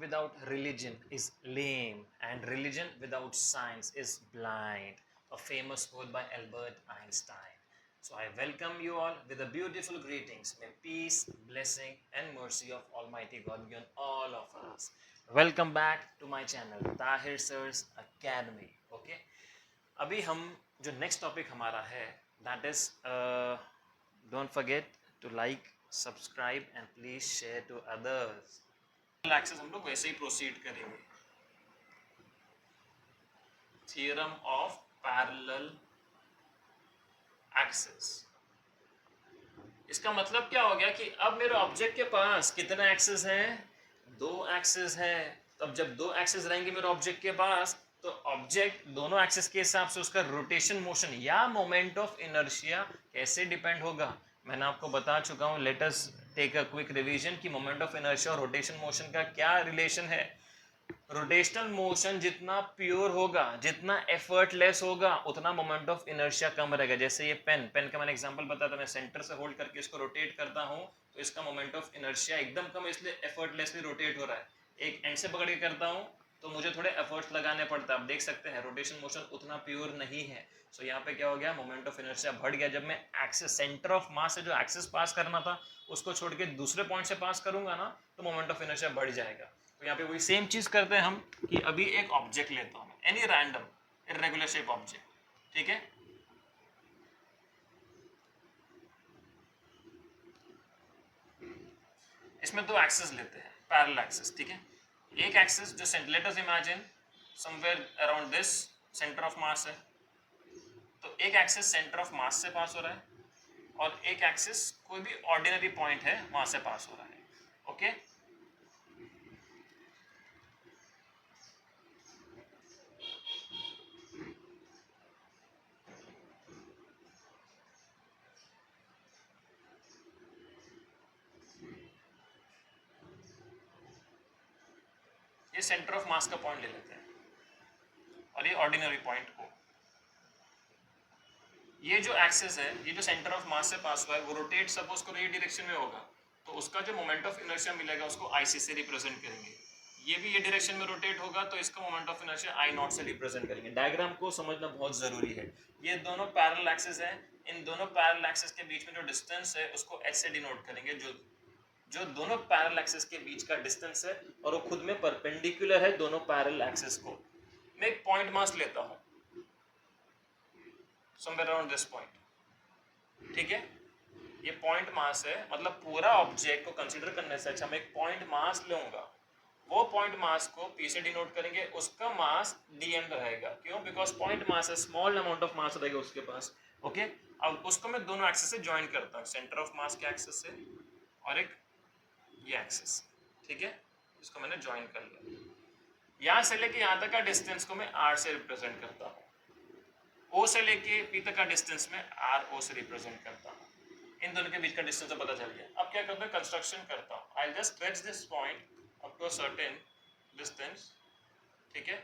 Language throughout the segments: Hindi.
without religion is lame, and religion without science is blind. A famous quote by Albert Einstein. So I welcome you all with the beautiful greetings. May peace, blessing, and mercy of Almighty God be on all of us. Welcome back to my channel, Tahir Sir's Academy. Okay. अभी हम जो नेक्स्ट टॉपिक हमारा है that is don't forget to like subscribe and please share to others. Axes हम लोग वैसे ही प्रोसीड करेंगे। थ्योरम ऑफ पैरेलल एक्सेस, इसका मतलब क्या हो गया कि अब मेरे ऑब्जेक्ट के पास कितने एक्सेस हैं? दो एक्सेस हैं। तो अब जब दो एक्सेस रहेंगे मेरे ऑब्जेक्ट के पास, तो ऑब्जेक्ट दोनों एक्सेस के हिसाब से उसका रोटेशन मोशन या मोमेंट ऑफ इनर्शिया कैसे डिपेंड होगा, मैंने आपको बता चुका हूं। Let us take a quick revision कि मोमेंट ऑफ इनर्शिया और रोटेशन मोशन का क्या रिलेशन है। रोटेशनल मोशन जितना प्योर होगा, जितना एफर्टलेस होगा, उतना मोमेंट ऑफ इनर्शिया कम रहेगा। जैसे ये पेन का मैंने एग्जांपल बताया था, मैं सेंटर से होल्ड करके इसको रोटेट करता हूं तो इसका मोमेंट ऑफ इनर्शिया एकदम कम, इसलिए एफर्टलेसली रोटेट हो रहा है। एक एंड से पकड़ के करता हूं तो मुझे थोड़े एफर्ट्स लगाने पड़ता है। आप देख सकते हैं रोटेशन मोशन उतना प्योर नहीं है। सो यहाँ पे क्या हो गया, मोमेंट ऑफ इनर्शिया बढ़ गया। जब मैं एक्सेस सेंटर ऑफ मास से जो एक्सेस पास करना था उसको छोड़ के दूसरे पॉइंट से पास करूंगा ना, तो मोमेंट ऑफ इनर्शिया बढ़ जाएगा। तो यहाँ पे वही सेम चीज करते हैं हम कि अभी एक ऑब्जेक्ट लेता हूँ, any random irregular shape object, ठीक है। इसमें दो एक्सेस लेते हैं, पैरेलल एक्सेस, ठीक है। एक एक्सेस जो let us imagine somewhere around this centre of mass है, तो एक एक्सेस सेंटर ऑफ मास से पास हो रहा है और एक एक्सेस कोई भी ऑर्डिनरी पॉइंट है वहां से पास हो रहा है, ओके। ये सेंटर ऑफ मास का पॉइंट ले लेते हैं और ये ऑर्डिनरी पॉइंट को। ये जो एक्सेस है, ये जो सेंटर ऑफ मास से पास हुआ है, वो रोटेट सपोज करो ये डायरेक्शन में होगा, तो उसका जो मोमेंट ऑफ इनर्शिया मिलेगा उसको IC से रिप्रेजेंट करेंगे। ये भी ये डायरेक्शन में रोटेट होगा तो इसका मोमेंट ऑफ इनर्शिया I0 से रिप्रेजेंट करेंगे। डायग्राम को समझना बहुत जरूरी है। ये दोनों पैरेलल एक्सेस है, इन दोनों पैरेलल एक्सेस के बीच में जो डिस्टेंस है उसको S से डिनोट करेंगे। जो दोनों पैरेलल एक्सेस के बीच का डिस्टेंस है और वो खुद में परपेंडिकुलर है दोनों पैरेलल एक्सेस को। मैं एक पॉइंट मास लेता हूं समवेयर अराउंड दिस पॉइंट, ठीक है। ये पॉइंट मास है, मतलब पूरा ऑब्जेक्ट को कंसीडर करने से अच्छा मैं एक पॉइंट मास लूंगा। वो पॉइंट मास को P से डिनोट करेंगे, उसका मास dm रहेगा। क्यों? बिकॉज पॉइंट मास है, स्मॉल अमाउंट ऑफ मास रहेगा उसके पास, ओके। अब उसको मैं दोनों एक्सेस से ज्वाइन करता हूँ, सेंटर ऑफ मास के एक्सेस से और एक ये एक्सेस, ठीक है। इसको मैंने ज्वाइन कर लिया। यहां से लेके यहां तक का डिस्टेंस को मैं r से रिप्रेजेंट करता हूँ, O से लेके P तक का डिस्टेंस में RO से रिप्रेजेंट करता हूँ। इन दोनों के बीच का डिस्टेंस तो पता चल गया। अब क्या करता हूँ, कंस्ट्रक्शन करता हूँ। I just stretch this point up to a certain distance, ठीक है।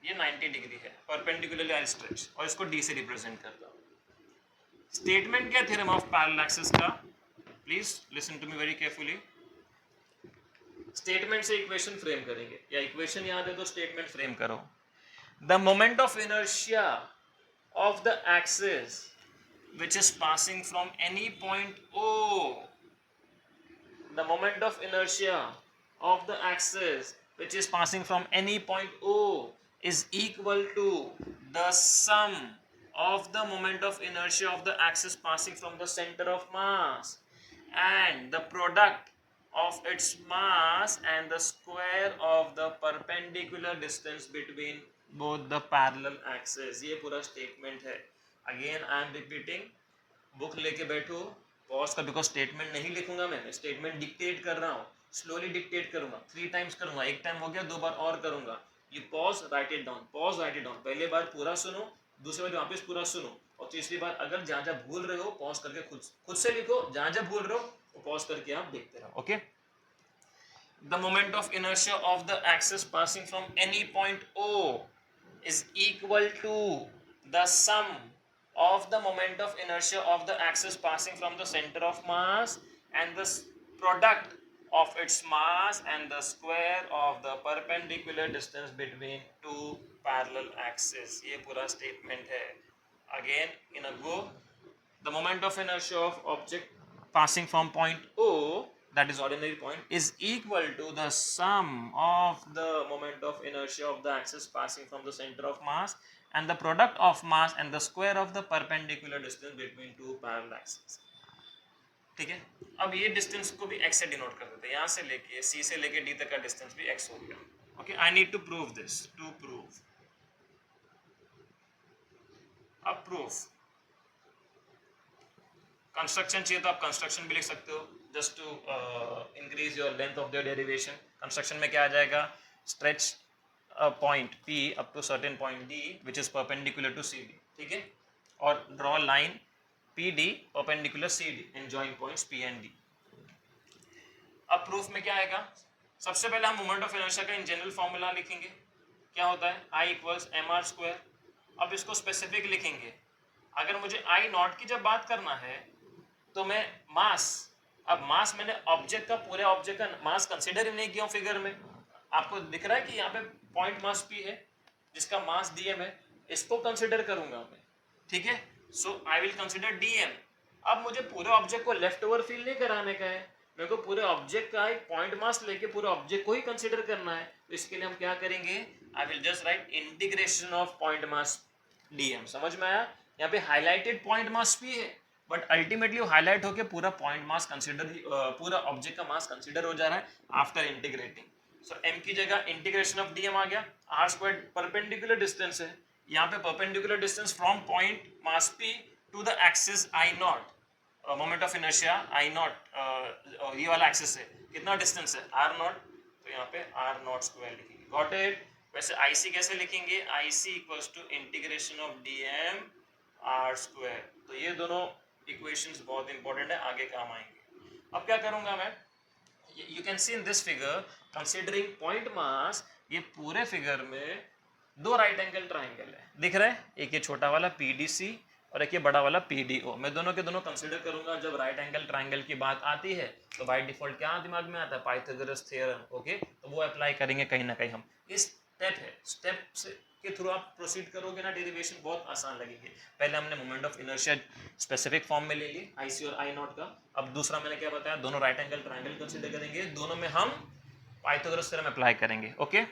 ये 90 डिग्री है, परपेंडिकुलरली आई स्ट्रेच, और इसको D से रिप्रेजेंट करता हूँ। स्टेटमेंट क्या थ्योरम ऑफ पैरेलल एक्सेस का, please listen to me very carefully. Statement से इक्वेशन फ्रेम करेंगे, या इक्वेशन याद है तो स्टेटमेंट फ्रेम करो। The moment of inertia of the axis which is passing from any point O, the moment of inertia of the axis which is passing from any point O is equal to the sum of the moment of inertia of the axis passing from the center of mass and the product of its mass and the square of the perpendicular distance between both the parallel axes। ये पूरा स्टेटमेंट है। Again I am repeating, book लेके बैठो, पॉज कर, बिकॉज स्टेटमेंट नहीं लिखूंगा मैं स्टेटमेंट डिक्टेट कर रहा हूँ, स्लोली डिक्टेट करूंगा, 3 टाइम्स करूंगा। एक टाइम हो गया, 2 बार और करूंगा। ये pause right it down, pause right it down. पहले बार पूरा सुनो, दूसरी बार वापस पूरा सुनो, और तीसरी बार अगर जहां जहां भूल रहे हो पॉज करके खुद से लिखो, जहां जहां भूल रहे हो वो पॉज करके आप देखते रहो, okay. The moment of inertia of the axis passing from any point O is equal to the sum of the moment of inertia of the axis passing from the center of mass and the product of its mass and the square of the perpendicular distance between two parallel axes. ये पूरा statement है. Again in a go, the moment of inertia of object passing from point O, that is ordinary point, is equal to the sum of the moment of inertia of the axis passing from the center of mass and the product of mass and the square of the perpendicular distance between two parallel axes. ठीक है, अब ये डिस्टेंस को भी x से डिनोट कर देते हैं. यहाँ से लेके C से लेके D तक का डिस्टेंस भी x हो गया. Okay, I need to prove this. To prove, अब प्रूफ कंस्ट्रक्शन चाहिए तो आप कंस्ट्रक्शन भी लिख सकते हो, just to increase your length of the derivation. Construction में क्या आ जाएगा? Stretch a point P up to certain point D which is perpendicular to CD. ठीक है, और draw line PD perpendicular CD and join points P and D. अब प्रूफ में क्या आएगा? सबसे पहले हम मोमेंट ऑफ इनर्शिया का इन जनरल फॉर्मूला लिखेंगे. क्या होता है? I equals mr square. अब इसको स्पेसिफिक लिखेंगे. अगर मुझे I नॉट की जब बात करना है तो मैं मास, अब मास मैंने ऑब्जेक्ट का, पूरे ऑब्जेक्ट का मास कंसीडर ही नहीं किया फिगर में. आपको दिख रहा है कि यहाँ पे पॉइंट मास P है जिसका मास dm है, इसको कंसीडर करूंगा मैं. ठीक है, सो आई विल कंसीडर dm. अब मुझे पूरे ऑब्जेक्ट को लेफ्ट ओवर फील नहीं कराने का है, मेरे को पूरे ऑब्जेक्ट का एक पॉइंट मास लेके पूरे ऑब्जेक्ट को ही कंसीडर करना है. तो इसके लिए हम क्या करेंगे? I will just right integration of point mass dm. समझ में आया? यहाँ पे हाईलाइटेड पॉइंट मास P है बट अल्टीमेटली वो हाईलाइट होके पूरा पॉइंट मास कंसीडर, पूरा ऑब्जेक्ट का मास कंसीडर हो जा रहा है आफ्टर इंटीग्रेटिंग. सो m की जगह इंटीग्रेशन ऑफ dm आ गया. r स्क्वायर परपेंडिकुलर डिस्टेंस है, यहाँ पे perpendicular distance from point mass P to the axis I naught, moment of inertia I naught, ये वाला एक्सिस है, कितना डिस्टेंस है? r naught. तो यहाँ पे r नॉट स्क्वायर लिखेंगे. Got it? वैसे IC कैसे लिखेंगे? IC equals to integration of dm r square. तो ये दोनों इक्वेशंस बहुत इंपॉर्टेंट है, आगे काम आएंगे. अब क्या करूंगा मैं? You can see in this figure, considering point mass, ये पूरे फिगर में दो राइट एंगल ट्राइंगल है, दिख रहा है? एक ये छोटा वाला PDC और एक ये बड़ा वाला PDO. मैं दोनों के दोनों कंसीडर करूंगा. जब राइट एंगल ट्राइंगल की बात आती है तो बाय डिफॉल्ट क्या दिमाग में आता है? Pythagoras theorem. ओके, तो वो अप्लाई करेंगे कहीं ना कहीं हम. इस स्टेप है, स्टेप से के थ्रू आप प्रोसीड करोगे ना, डेरिवेशन बहुत आसान लगेगी. पहले हमने moment of inertia specific form में ले ली IC और I नॉट का. अब दूसरा मैंने क्या बताया? दोनों राइट एंगल ट्राइंगल कंसीडर करेंगे, दोनों में हम पाइथागोरस थ्योरम अप्लाई करेंगे. Okay,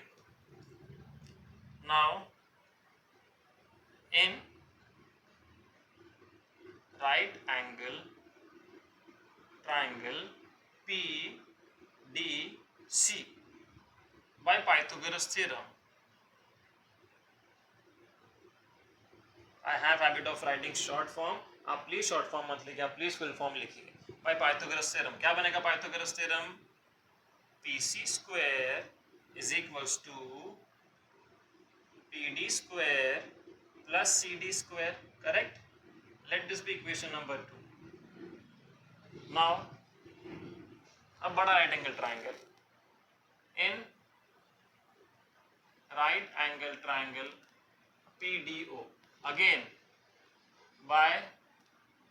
now in right angle triangle PDC by Pythagoras theorem, I have habit of writing short form. आप प्लीज शॉर्ट फॉर्म मत लिखिए, आप प्लीज फुल फॉर्म लिखिए. by Pythagoras theorem क्या बनेगा? Pythagoras theorem PC square is equals to PD square plus CD square. Correct? Let this be equation number 2. Now, अब बड़ा right angle triangle. In right angle triangle PDO, again by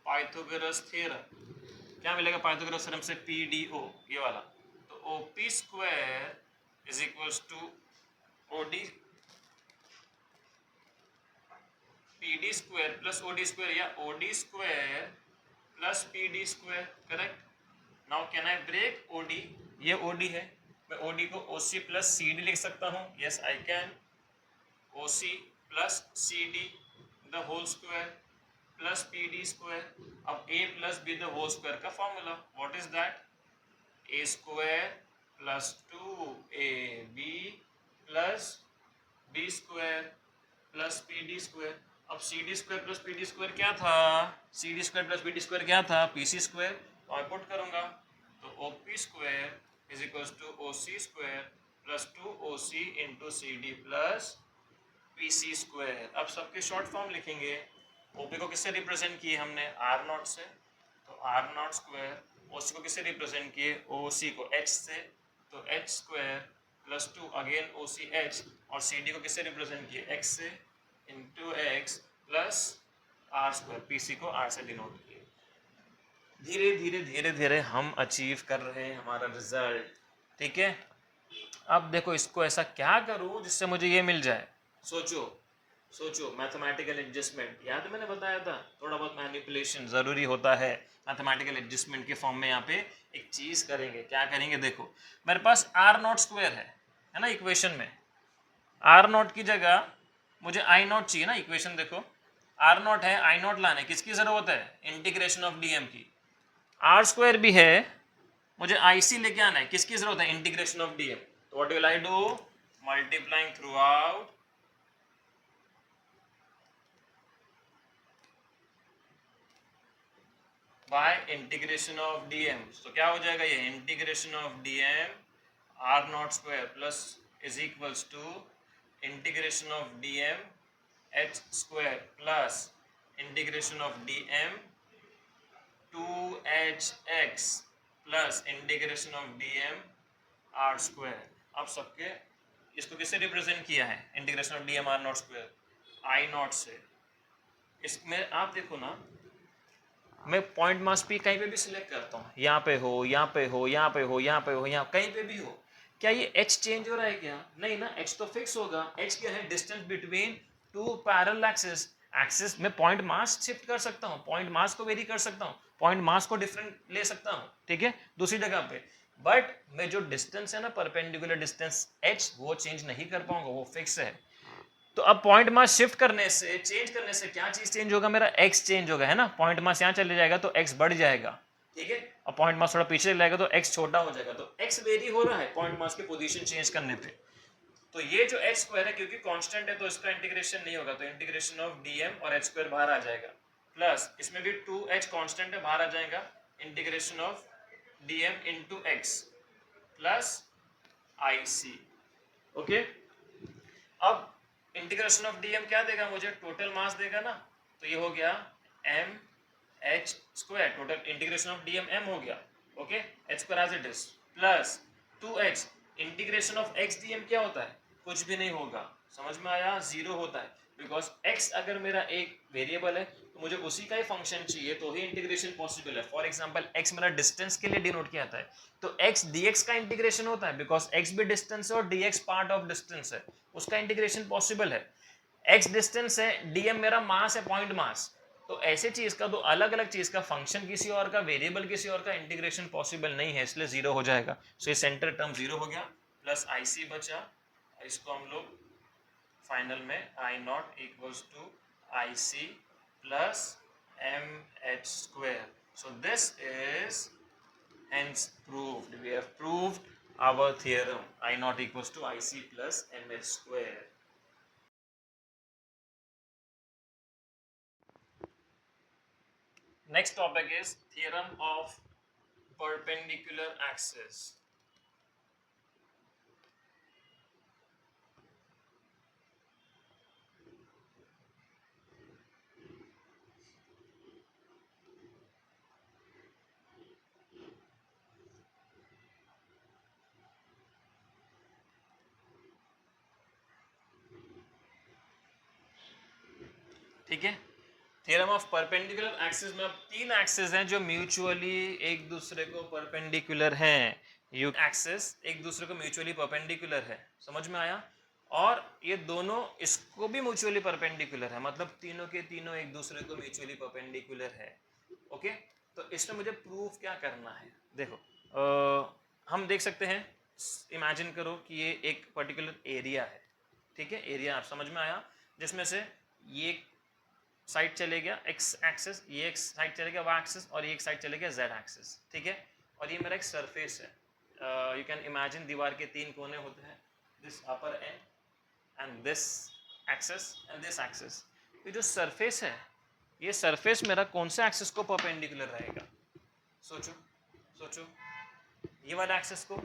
Pythagoras theorem, क्या मिलेगा पाइथागोरस थ्योरम से? PDO, ये वाला. तो OP square is equals to OD PD square plus OD square या OD square plus PD square. Correct? Now can I break OD? ये OD है, मैं OD को OC प्लस CD लिख सकता हूँ. Yes I can. OC plus CD the whole square plus PD square. अब A plus B the whole square का formula, what is that? A square plus 2AB plus B square plus PD square. अब CD square plus PD square क्या था? CD square plus PD square क्या था? PC square. तो मैं पुट करूंगा, तो OP square is equals to OC square plus 2OC into CD plus PC square. अब सबके शॉर्ट फॉर्म लिखेंगे. OP को किससे रिप्रेजेंट किए हमने? R नॉट से, तो R नॉट स्क्वायर. OC को किससे रिप्रेजेंट किए? OC को H से, तो H square plus 2 again OCH. और CD को किससे रिप्रेजेंट किए? X से into X plus R square. PC को R से डिनोट किए. धीरे धीरे धीरे धीरे हम अचीव कर रहे हैं हमारा रिजल्ट। ठीक है, अब देखो इसको ऐसा क्या करूं जिससे मुझे ये मिल जाए। सोचो सोचो, मैथमेटिकल एडजस्टमेंट याद है मैंने बताया था, थोड़ा बहुत मैनिपुलेशन जरूरी होता है। मैथमेटिकल एडजस्टमेंट के फॉर्म में यहाँ पे एक चीज करेंगे। क्या करेंगे, देखो मेरे पास आर नॉट स्क्वायर है ना इक्वेशन में। आर नॉट की जगह मुझे आई नॉट चाहिए ना। इक्वेशन देखो, आर नॉट है, आई नॉट लाने किसकी जरूरत है, इंटीग्रेशन ऑफ डीएम की। आर स्क्वायर भी है, मुझे आई सी लेके आना है, किसकी जरूरत है, इंटीग्रेशन ऑफ डीएम। तो what will I do, multiplying through out by integration of dm. तो क्या हो जाएगा, ये integration of dm r naught square plus is equals to integration of dm h square plus integration of dm 2hx plus integration of dm r square. अब सबके इसको किससे रिप्रेजेंट किया है, integration of dm r naught square I naught से। इसमें आप देखो ना, मैं पॉइंट मास पी कहीं पे भी सिलेक्ट करता हूँ, यहाँ पे हो, यहाँ पे हो, यहाँ पे हो, यहाँ पे हो, यहाँ कहीं पे भी हो, क्या ये h चेंज हो रहा है क्या, नहीं ना, h तो फिक्स होगा। h क्या है, distance between two parallel axis. Axis में पॉइंट मास शिफ्ट कर सकता हूँ, पॉइंट मास को वेरी कर सकता हूँ, पॉइंट मास को डिफरेंट ले सकता हूँ, ठीक है, दूसरी जगह पे। बट मैं जो डिस्टेंस है ना, परपेंडिकुलर डिस्टेंस h, वो चेंज नहीं कर पाऊंगा, वो फिक्स है। तो अब पॉइंट मास शिफ्ट करने से, चेंज करने से क्या चीज चेंज होगा, मेरा x चेंज होगा, है ना। पॉइंट मास यहाँ चले जाएगा तो x बढ़ जाएगा, ठीक है। अब पॉइंट मास थोड़ा पीछे जाएगा तो x छोटा हो जाएगा, तो x वेरी हो रहा है पॉइंट मास के पोजीशन चेंज करने पे। तो ये जो h स्क्वायर है, क्योंकि कांस्टेंट है तो इसका इंटीग्रेशन नहीं होगा, तो इंटीग्रेशन ऑफ dm और h स्क्वायर बाहर आ जाएगा, प्लस इसमें भी 2h कांस्टेंट है, बाहर आ जाएगा, integration of dm into x plus ic। Okay, अब इंटीग्रेशन ऑफ डीएम क्या देगा मुझे, टोटल मास देगा ना। तो ये हो गया m H square, total integration of dm m हो गया, okay, h square as it is plus 2h integration of x dm क्या होता है, कुछ भी नहीं होगा, समझ में आया, जीरो होता है। बिकॉज x अगर मेरा एक वेरिएबल है तो मुझे उसी का ही फंक्शन चाहिए तो ही इंटीग्रेशन पॉसिबल है। फॉर एग्जांपल x मेरा डिस्टेंस के लिए डिनोट किया जाता है, तो x dx का इंटीग्रेशन होता है, बिकॉज x भी डिस्टेंस है और dx पार्ट ऑफ डिस्टेंस है, उसका इंटीग्रेशन पॉसिबल है। x डिस्टेंस है, dm मेरा मास है, पॉइंट मास। तो ऐसे चीज का, दो अलग अलग चीज का, फंक्शन किसी और का, वेरिएबल किसी और का इंटीग्रेशन पॉसिबल नहीं है, इसलिए जीरो हो जाएगा। सो ये सेंटर टर्म जीरो हो गया, प्लस आईसी बचा, इसको हम लोग फाइनल में I not equals to I C plus M H square. So this is hence proved, we have proved our theorem I naught equals to IC plus mh square. Next topic is theorem of perpendicular axis. ठीक है, थ्योरम ऑफ परपेंडिकुलर एक्सिस में अब तीन एक्सिस हैं जो म्यूचुअली एक दूसरे को परपेंडिकुलर हैं। यू एक्सिस एक दूसरे को म्यूचुअली परपेंडिकुलर है, समझ में आया। और ये दोनों इसको भी म्यूचुअली परपेंडिकुलर है, मतलब तीनों के तीनों एक दूसरे को म्यूचुअली परपेंडिकुलर है। ओके, तो इसमें मुझे प्रूफ क्या करना है, देखो हम देख सकते हैं, इमेजिन करो कि ये एक पर्टिकुलर एरिया है, ठीक है, एरिया आप समझ में आया, जिसमें से ये साइड चले गया एक्स एक्सिस, ये एक साइड चले गया वाई एक्सिस, और ये एक साइड चले गया जेड एक्सिस, ठीक है। और ये मेरा एक सरफेस है, यू कैन इमेजिन दीवार के तीन कोने होते हैं, this upper and and this axis and this axis. ये जो सरफेस है, ये सरफेस मेरा कौन से एक्सिस को परपेंडिकुलर रहेगा, सोचो सोचो, ये वाला एक्सिस को,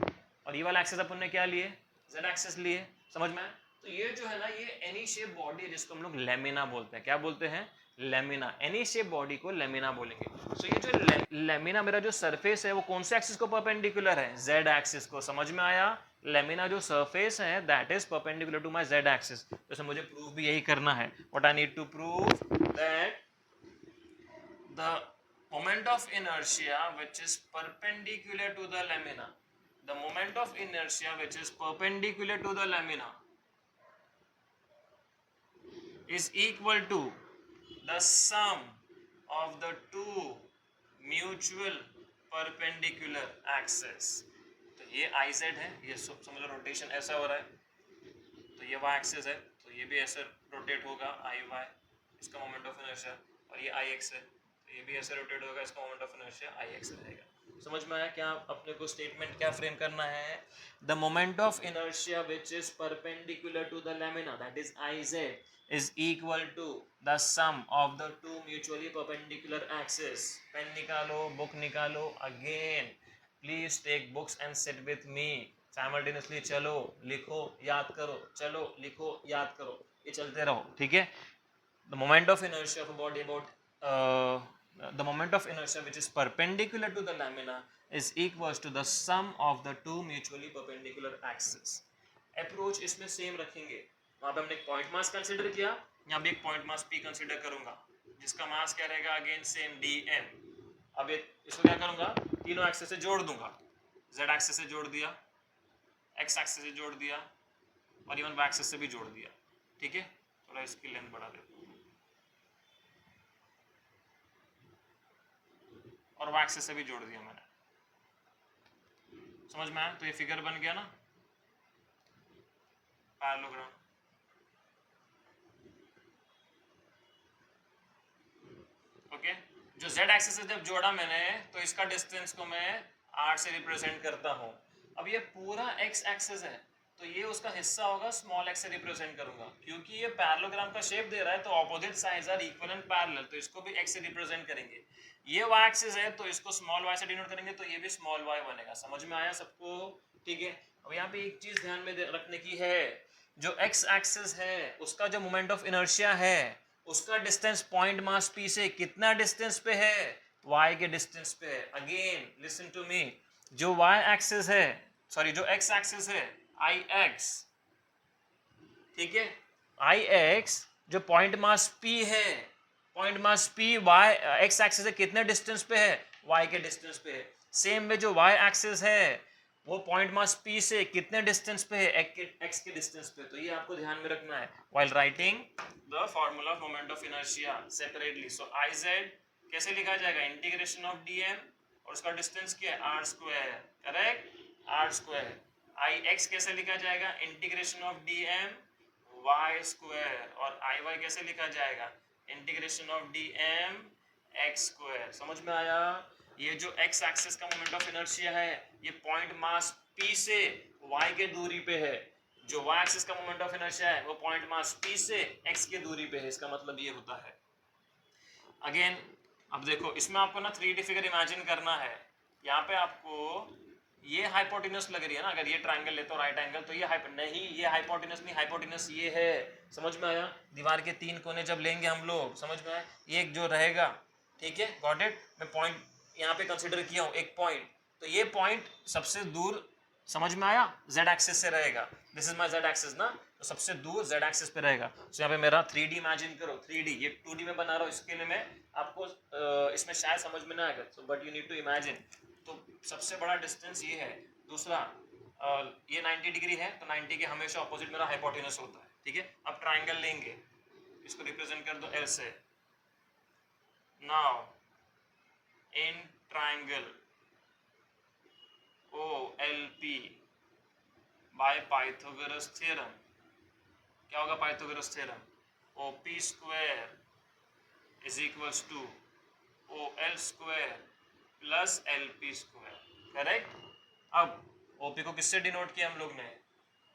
और ये वाला एक्सिस अपन ने क्या लिए, जेड एक्सिस लिए, समझ में आया। तो ये जो है ना, ये एनी शेप बॉडी है जिसको हम लोग लेमिना बोलते हैं, क्या बोलते हैं, लेमिना, एनी शेप बॉडी को लेमिना बोलेंगे। सो ये जो लेमिना मेरा जो सरफेस है वो कौन से एक्सिस को परपेंडिकुलर है, जेड एक्सिस को, समझ में आया। लेमिना जो सरफेस है that is perpendicular to my z axis. तो मुझे प्रूफ भी यही करना है, what I need to prove that the moment of inertia which is perpendicular to the lamina. The moment of inertia which is perpendicular to the lamina is equal to the sum of the two mutual perpendicular axes. तो ये IZ है, ये समझ लो रोटेशन ऐसा हो रहा है, तो ये y एक्सिस है, तो ये भी ऐसे रोटेट होगा IY, इसका मोमेंट ऑफ इनर्शिया, और ये IX है, तो ये भी ऐसे रोटेट होगा, इसका मोमेंट ऑफ इनर्शिया IX रहेगा. समझ में आया क्या अपने को स्टेटमेंट क्या फ्रेम करना है? The moment of inertia which is perpendicular to the lamina, that is IZ, is equal to the sum of the two mutually perpendicular axes. Pen निकालो, बुक निकालो. Again, please take books and sit with me. Simultaneously चलो, लिखो, याद करो, चलो, लिखो, याद करो, ये चलते रहो, ठीक है? The moment of inertia of a body the moment of inertia which is perpendicular to the lamina is equals to the sum of the two mutually perpendicular axes. Approach इसमें सेम रखेंगे. वहाँ पे हमने एक पॉइंट मास कंसीडर किया, यहाँ भी एक पॉइंट मास P कंसीडर करूंगा, जिसका मास क्या रहेगा? Again same dm. अब इसको क्या करूंगा? तीनों एक्सिस से जोड़ दूंगा. z एक्सिस से जोड़ दिया, x एक्सिस से जोड़ दिया, और इवन y एक्सिस से भी जोड़ दिया, ठीक है? थोड़ा इसकी लेंथ बढ़ा देता हूँ, और y एक्सिस से भी जोड़ दिया मैंने. समझ में आया? तो ये फिगर बन गया ना पैरेललोग्राम. ओके, जो z एक्सिस से जब जोड़ा मैंने, तो इसका डिस्टेंस को मैं r से रिप्रेजेंट करता हूँ. अब ये पूरा x एक्सिस है, तो ये उसका हिस्सा होगा, स्मॉल x से रिप्रेजेंट करूंगा, क्योंकि ये पैरेललोग्राम का शेप दे रहा है, तो opposite sides are equal and parallel, तो इसको भी x से रिप्रेजेंट करेंगे. ये y एक्सिस है, तो इसको स्मॉल y से डिनोट करेंगे, तो ये भी स्मॉल y बनेगा. समझ में आया सबको? ठीक है. अब यहाँ पे एक चीज ध्यान में रखने की है, जो x एक्सिस है उसका जो मोमेंट ऑफ इनर्शिया है, उसका डिस्टेंस पॉइंट मास P से कितना डिस्टेंस पे है? y के डिस्टेंस पे है. अगेन लिसन टू मी, जो y एक्सिस है, सॉरी जो x एक्सिस है Ix, ठीक है, Ix जो पॉइंट मास P है, point mass P y x axis से कितने डिस्टेंस पे है? y के डिस्टेंस पे है. सेम में जो y एक्सिस है वो पॉइंट मास P से कितने डिस्टेंस पे है? x के डिस्टेंस पे. तो ये आपको ध्यान में रखना है while writing the formula of moment of inertia separately. So Iz कैसे लिखा जाएगा? इंटीग्रेशन ऑफ dm, और उसका डिस्टेंस क्या है? r square. Correct, r square. Ix कैसे लिखा जाएगा? Integration of dm y square. और Iy कैसे लिखा जाएगा? Integration of dm x square. समझ में आया? ये जो x एक्सिस का मोमेंट ऑफ इनर्शिया है, ये पॉइंट मास P से y के दूरी पे है. जो y एक्सिस का मोमेंट ऑफ इनर्शिया है वो पॉइंट मास P से x के दूरी पे है. इसका मतलब ये होता है. अगेन अब देखो, इसमें आपको ना 3D फिगर इमेजिन करना है. यहाँ पे आपको ये हाइपोटेन्यूस लग रही है ना, अगर ये ट्रायंगल लेते हो राइट एंगल, तो ये नहीं, ये हाइपोटेन्यूस नहीं, हाइपोटेन्यूस ये है. समझ में आया? दीवार के 3 कोने जब लेंगे हम लोग, समझ में आया? ये एक जो रहेगा, ठीक है, गॉट इट. मैं पॉइंट यहाँ पे कंसीडर किया हूँ, एक पॉइंट, तो ये पॉइंट सबसे दूर, समझ में आया, z एक्सिस से रहेगा. This is my z axis ना, तो सबसे दूर z एक्सिस पे रहेगा. तो यहाँ पे मेरा 3D इमेजिन करो. 3D, ये 2D में बना रहा हूँ, इसके लिए मैं आपको इसमें शायद समझ में ना आएगा, but you need to imagine. तो सबसे बड़ा डिस्टेंस ये है. दूसरा ये 90 डिग्री है, तो 90 के हमेशा ऑपोजिट मेरा हाइपोटेन्यूस होता है, ठीक है. अब ट्राइंगल लेंगे, इसको रिप्रेजेंट कर दो L से. Now in triangle OLP by Pythagoras theorem, क्या होगा Pythagoras theorem? OP square is equals to OL square plus LP square. Correct. अब OP को किससे डिनोट किया हम लोग ने?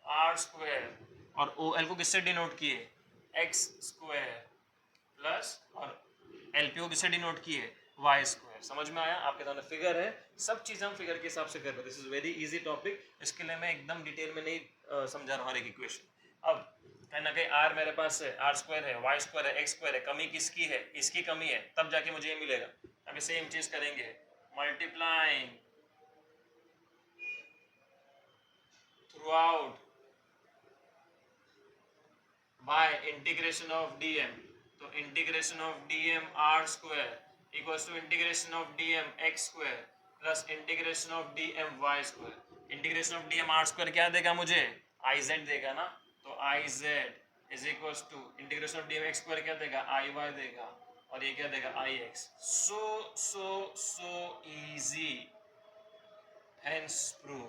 R square. और OL को किससे डिनोट किए? X स्क्वायर प्लस, और LP को किससे डिनोट किए? Y square. समझ में आया? आपके सामने फिगर है, सब चीज़ हम फिगर के हिसाब से कर रहे हैं. This is very easy topic, इसके लिए मैं एकदम डिटेल में नहीं समझा रहा हूँ हर एक इक्वेशन. अब कहीं ना कहीं R मेरे पास है, R स्क्वायर है, Y स्क्वायर है, X स्क्वायर है, कमी किसकी है? इसकी कमी है, तब जाके मुझे ये मिलेगा. अभी सेम चीज करेंगे, multiplying through out by integration of dm. तो integration of dm R square equals to integration of D M X square plus integration of D M Y square. Integration of D M R square क्या देगा मुझे, आई जेड देगा ना, तो I Z is equals to integration of D M X square क्या देगा, आई वाई देगा, और ये क्या देगा, I X. So easy, hence prove.